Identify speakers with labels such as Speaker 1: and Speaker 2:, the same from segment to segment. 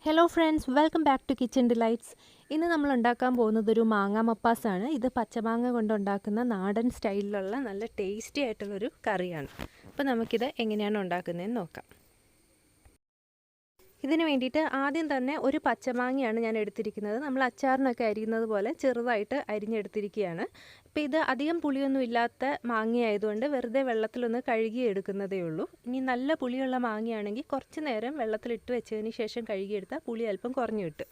Speaker 1: Hello friends, welcome back to Kitchen Delites. ഇന്ന് നമ്മൾ ഉണ്ടാക്കാൻ പോകുന്നത് ഒരു മാങ്ങ മപ്പാസ് ആണ്. ഇത് പച്ചമാങ്ങ കൊണ്ട് ഉണ്ടാക്കുന്ന നാടൻ സ്റ്റൈലിലുള്ള നല്ല ടേസ്റ്റി ആയിട്ടുള്ള ഒരു കറിയാണ്. അപ്പോൾ നമുക്കിത് എങ്ങനെയാണ് ഉണ്ടാക്കുന്നതെന്ന് നോക്കാം. ഇതിനു വേണ്ടിയിട്ട് ആദ്യം തന്നെ ഒരു പച്ചമാങ്ങയാണ് ഞാൻ എടുത്തിരിക്കുന്നത്. നമ്മൾ അച്ചാറിനൊക്കെ അരിയുന്നത് പോലെ ചെറുതായിട്ട് അരിഞ്ഞെടുത്തിരിക്കുകയാണ്. അപ്പോൾ ഇത് അധികം പുളിയൊന്നും ഇല്ലാത്ത മാങ്ങയായതുകൊണ്ട് വെറുതെ വെള്ളത്തിലൊന്ന് കഴുകി എടുക്കുന്നതേ ഉള്ളൂ. ഇനി നല്ല പുളിയുള്ള മാങ്ങയാണെങ്കിൽ കുറച്ച് നേരം വെള്ളത്തിലിട്ട് വെച്ചതിന് ശേഷം കഴുകിയെടുത്താൽ പുളി അല്പം കുറഞ്ഞു കിട്ടും.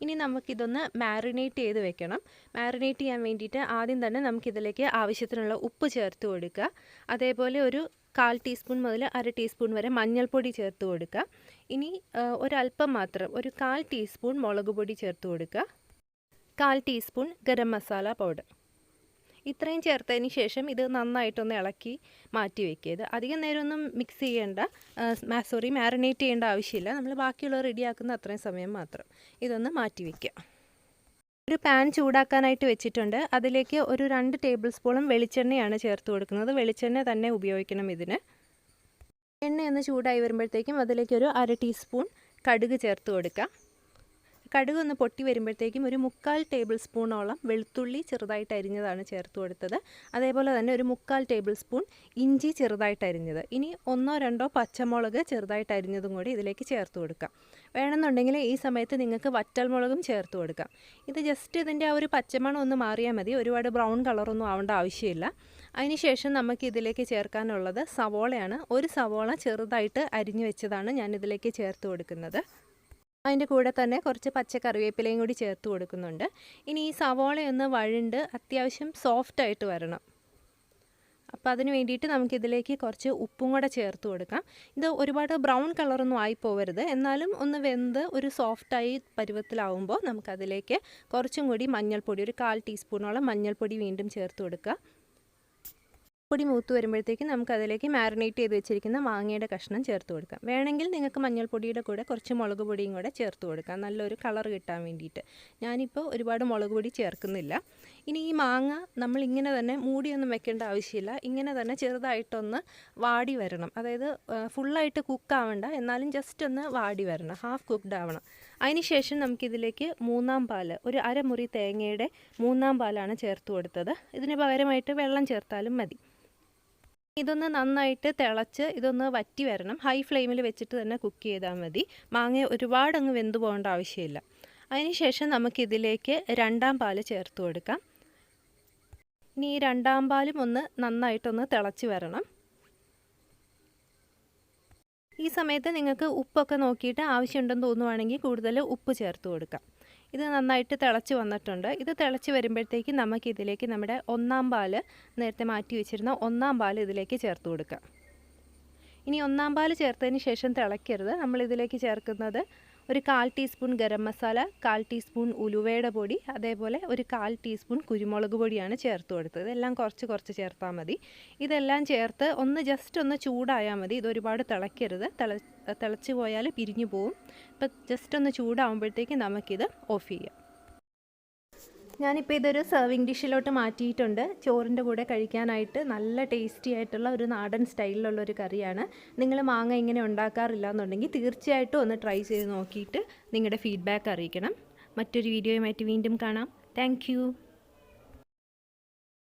Speaker 1: ഇനി നമുക്കിതൊന്ന് മാരിനേറ്റ് ചെയ്ത് വെക്കണം. മാരിനേറ്റ് ചെയ്യാൻ വേണ്ടിയിട്ട് ആദ്യം തന്നെ നമുക്കിതിലേക്ക് ആവശ്യത്തിനുള്ള ഉപ്പ് ചേർത്ത് കൊടുക്കുക. അതേപോലെ ഒരു 1/4 ടീസ്പൂൺ മുതൽ 1/2 ടീസ്പൂൺ വരെ മഞ്ഞൾപ്പൊടി ചേർത്ത് കൊടുക്കുക. ഇനി ഒരല്പം മാത്രം ഒരു 1/4 ടീസ്പൂൺ മുളക് പൊടി ചേർത്ത് കൊടുക്കുക. 1/4 ടീസ്പൂൺ ഗരം മസാല പൗഡർ. ഇത്രയും ചേർത്തതിന് ശേഷം ഇത് നന്നായിട്ടൊന്ന് ഇളക്കി മാറ്റി വയ്ക്കുക. ഇത് അധികം നേരമൊന്നും മിക്സ് ചെയ്യേണ്ട, മാരിനേറ്റ് ചെയ്യേണ്ട ആവശ്യമില്ല. നമ്മൾ ബാക്കിയുള്ളത് റെഡിയാക്കുന്ന അത്രയും സമയം മാത്രം ഇതൊന്ന് മാറ്റി വയ്ക്കുക. ഒരു പാൻ ചൂടാക്കാനായിട്ട് വെച്ചിട്ടുണ്ട്. അതിലേക്ക് ഒരു 2 ടേബിൾ സ്പൂണും വെളിച്ചെണ്ണയാണ് ചേർത്ത് കൊടുക്കുന്നത്. വെളിച്ചെണ്ണ തന്നെ ഉപയോഗിക്കണം ഇതിന്. എണ്ണയൊന്ന് ചൂടായി വരുമ്പോഴത്തേക്കും അതിലേക്ക് ഒരു 1/2 ടീസ്പൂൺ കടുക് ചേർത്ത് കൊടുക്കുക. കടുക് ഒന്ന് പൊട്ടി വരുമ്പോഴത്തേക്കും ഒരു 3/4 ടേബിൾ സ്പൂണോളം വെളുത്തുള്ളി ചെറുതായിട്ട് അരിഞ്ഞതാണ് ചേർത്ത് കൊടുത്തത്. അതേപോലെ തന്നെ ഒരു 3/4 ടേബിൾ സ്പൂൺ ഇഞ്ചി ചെറുതായിട്ട് അരിഞ്ഞത്. ഇനി 1-2 പച്ചമുളക് ചെറുതായിട്ട് അരിഞ്ഞതും കൂടി ഇതിലേക്ക് ചേർത്ത് കൊടുക്കാം. വേണമെന്നുണ്ടെങ്കിൽ ഈ സമയത്ത് നിങ്ങൾക്ക് വറ്റൽമുളകും ചേർത്ത് കൊടുക്കാം. ഇത് ജസ്റ്റ് ഇതിൻ്റെ ആ ഒരു പച്ചമണം ഒന്ന് മാറിയാൽ മതി. ഒരുപാട് ബ്രൗൺ കളറൊന്നും ആവേണ്ട ആവശ്യമില്ല. അതിനുശേഷം നമുക്ക് ഇതിലേക്ക് ചേർക്കാനുള്ളത് സവോളയാണ്. ഒരു സവോള ചെറുതായിട്ട് അരിഞ്ഞു വെച്ചതാണ് ഞാൻ ഇതിലേക്ക് ചേർത്ത് കൊടുക്കുന്നത്. അതിൻ്റെ കൂടെ തന്നെ കുറച്ച് പച്ചക്കറിവേപ്പിലയും കൂടി ചേർത്ത് കൊടുക്കുന്നുണ്ട്. ഇനി ഈ സവോളയൊന്ന് വഴണ്ട് അത്യാവശ്യം സോഫ്റ്റായിട്ട് വരണം. അപ്പോൾ അതിന് വേണ്ടിയിട്ട് നമുക്കിതിലേക്ക് കുറച്ച് ഉപ്പും കൂടെ ചേർത്ത് കൊടുക്കാം. ഇത് ഒരുപാട് ബ്രൗൺ കളറൊന്നും ആയി പോവരുത്. എന്നാലും ഒന്ന് വെന്ത് ഒരു സോഫ്റ്റായി പരുവത്തിലാവുമ്പോൾ നമുക്കതിലേക്ക് കുറച്ചും കൂടി മഞ്ഞൾപ്പൊടി, ഒരു 1/4 ടീസ്പൂണോളം മഞ്ഞൾപ്പൊടി വീണ്ടും ചേർത്ത് കൊടുക്കുക. പൊടി മൂത്ത് വരുമ്പോഴത്തേക്കും നമുക്കതിലേക്ക് മാരിനേറ്റ് ചെയ്ത് വെച്ചിരിക്കുന്ന മാങ്ങയുടെ കഷ്ണം ചേർത്ത് കൊടുക്കാം. വേണമെങ്കിൽ നിങ്ങൾക്ക് മഞ്ഞൾപ്പൊടിയുടെ കൂടെ കുറച്ച് മുളക് പൊടിയും കൂടെ ചേർത്ത് കൊടുക്കാം, നല്ലൊരു കളർ കിട്ടാൻ വേണ്ടിയിട്ട്. ഞാനിപ്പോൾ ഒരുപാട് മുളക് പൊടി ചേർക്കുന്നില്ല. ഇനി ഈ മാങ്ങ നമ്മൾ ഇങ്ങനെ തന്നെ മൂടിയൊന്നും വെക്കേണ്ട ആവശ്യമില്ല. ഇങ്ങനെ തന്നെ ചെറുതായിട്ടൊന്ന് വാടി വരണം. അതായത് ഫുള്ളായിട്ട് കുക്കാവണ്ട, എന്നാലും ജസ്റ്റ് ഒന്ന് വാടി വരണം, ഹാഫ് കുക്ക്ഡ് ആവണം. അതിനുശേഷം നമുക്കിതിലേക്ക് 3-ാം പാല്, ഒരു 1/2 മുറി തേങ്ങയുടെ 3-ാം പാലാണ് ചേർത്ത് കൊടുത്തത്. ഇതിന് പകരമായിട്ട് വെള്ളം ചേർത്താലും മതി. ഇതൊന്ന് നന്നായിട്ട് തിളച്ച് ഇതൊന്ന് വറ്റി വരണം. ഹൈ ഫ്ലെയിമിൽ വെച്ചിട്ട് തന്നെ കുക്ക് ചെയ്താൽ മതി. മാങ്ങ ഒരുപാട് അങ്ങ് വെന്ത് പോകേണ്ട ആവശ്യമില്ല. അതിനുശേഷം നമുക്കിതിലേക്ക് 2-ാം പാല് ചേർത്ത് കൊടുക്കാം. ഇനി ഈ 2-ാം പാലും ഒന്ന് നന്നായിട്ടൊന്ന് തിളച്ച് വരണം. ഈ സമയത്ത് നിങ്ങൾക്ക് ഉപ്പൊക്കെ നോക്കിയിട്ട് ആവശ്യമുണ്ടെന്ന് തോന്നുവാണെങ്കിൽ കൂടുതൽ ഉപ്പ് ചേർത്ത് കൊടുക്കാം. ഇത് നന്നായിട്ട് തിളച്ച് വന്നിട്ടുണ്ട്. ഇത് തിളച്ച് വരുമ്പോഴത്തേക്കും നമുക്കിതിലേക്ക് നമ്മുടെ 1-ാം പാല്, നേരത്തെ മാറ്റി വെച്ചിരുന്ന 1-ാം പാല് ഇതിലേക്ക് ചേർത്ത് കൊടുക്കാം. ഇനി 1-ാം പാല് ചേർത്തതിന് ശേഷം തിളയ്ക്കരുത്. നമ്മളിതിലേക്ക് ചേർക്കുന്നത് ഒരു 1/4 ടീസ്പൂൺ ഗരം മസാല, 1/4 ടീസ്പൂൺ ഉലുവയുടെ പൊടി, അതേപോലെ ഒരു 1/4 ടീസ്പൂൺ കുരുമുളക് പൊടിയാണ് ചേർത്ത് കൊടുത്തത്. ഇതെല്ലാം കുറച്ച് ചേർത്താൽ മതി. ഇതെല്ലാം ചേർത്ത് ജസ്റ്റ് ഒന്ന് ചൂടായാൽ മതി. ഇതൊരുപാട് തിളയ്ക്കരുത്. തിളച്ച് പോയാൽ പിരിഞ്ഞു പോവും. അപ്പോൾ ജസ്റ്റ് ഒന്ന് ചൂടാകുമ്പോഴത്തേക്ക് നമുക്കിത് ഓഫ് ചെയ്യാം. ഞാനിപ്പോൾ ഇതൊരു സെർവിങ് ഡിഷിലോട്ട് മാറ്റിയിട്ടുണ്ട്. ചോറിൻ്റെ കൂടെ കഴിക്കാനായിട്ട് നല്ല ടേസ്റ്റി ആയിട്ടുള്ള ഒരു നാടൻ സ്റ്റൈലിലുള്ളൊരു കറിയാണ്. നിങ്ങൾ മാങ്ങ ഇങ്ങനെ ഉണ്ടാക്കാറില്ല എന്നുണ്ടെങ്കിൽ തീർച്ചയായിട്ടും ഒന്ന് ട്രൈ ചെയ്ത് നോക്കിയിട്ട് നിങ്ങളുടെ ഫീഡ്ബാക്ക് അറിയിക്കണം. മറ്റൊരു വീഡിയോയുമായിട്ട് വീണ്ടും കാണാം. താങ്ക്